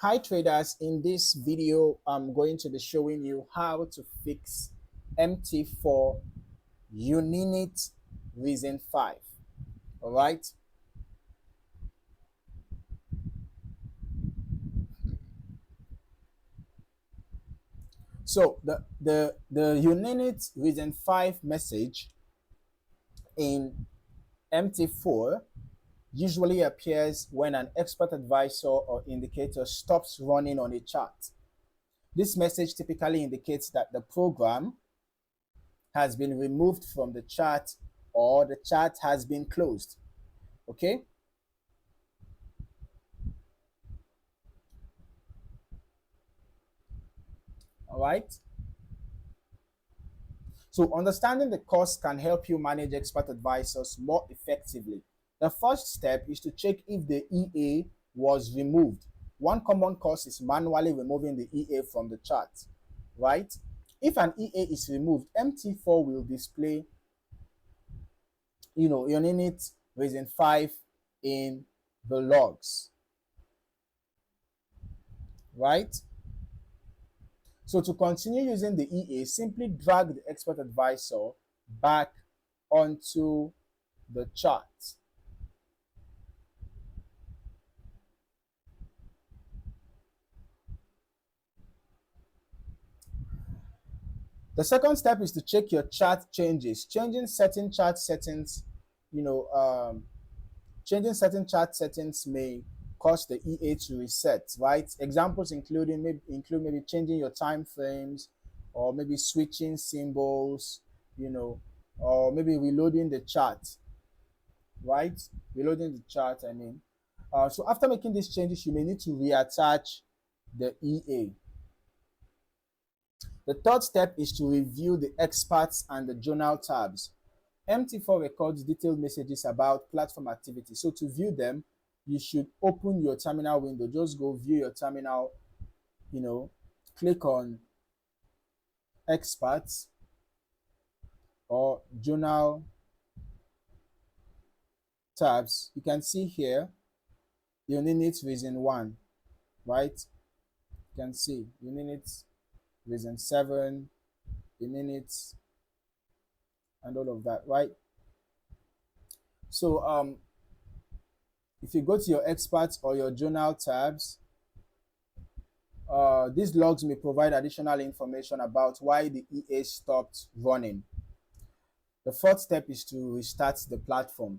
Hi traders, in this video I'm going to be showing you how to fix MT4 Uninit Reason 5. All right. So the Uninit Reason 5 message in MT4 usually appears when an expert advisor or indicator stops running on a chart. This message typically indicates that the program has been removed from the chart or the chart has been closed. Okay. All right. So understanding the cause can help you manage expert advisors more effectively. The first step is to check if the EA was removed. One common cause is manually removing the EA from the chart, right? If an EA is removed, MT4 will display, Uninit Reason 5 in the logs, right? So to continue using the EA, simply drag the expert advisor back onto the chart. The second step is to check your chart changes. Changing certain chart settings, you know, changing certain chart settings may cause the EA to reset, right? Examples include maybe changing your time frames, or maybe switching symbols, or maybe reloading the chart, right? Reloading the chart, I mean. So after making these changes, you may need to reattach the EA. The third step is to review the experts and the journal tabs. MT4 records detailed messages about platform activity. So to view them, you should open your terminal window. Just go view your terminal, click on experts or journal tabs. You can see here Uninit Reason 1, right? You can see Uninit Reason 7, Uninit, and all of that, right? So if you go to your experts or your journal tabs, these logs may provide additional information about why the EA stopped running. The fourth step is to restart the platform.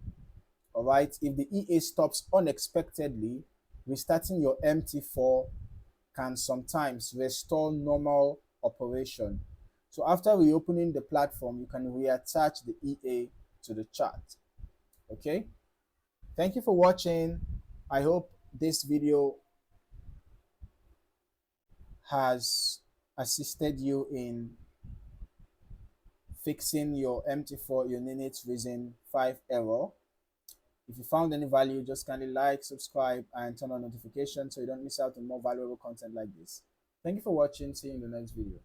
All right. If the EA stops unexpectedly, restarting your MT4 can sometimes restore normal operation. So after reopening the platform, you can reattach the EA to the chart. Okay. Thank you for watching. I hope this video has assisted you in fixing your MT4 Uninit Reason 5 error. If you found any value, just kindly like, subscribe, and turn on notifications so you don't miss out on more valuable content like this. Thank you for watching. See you in the next video.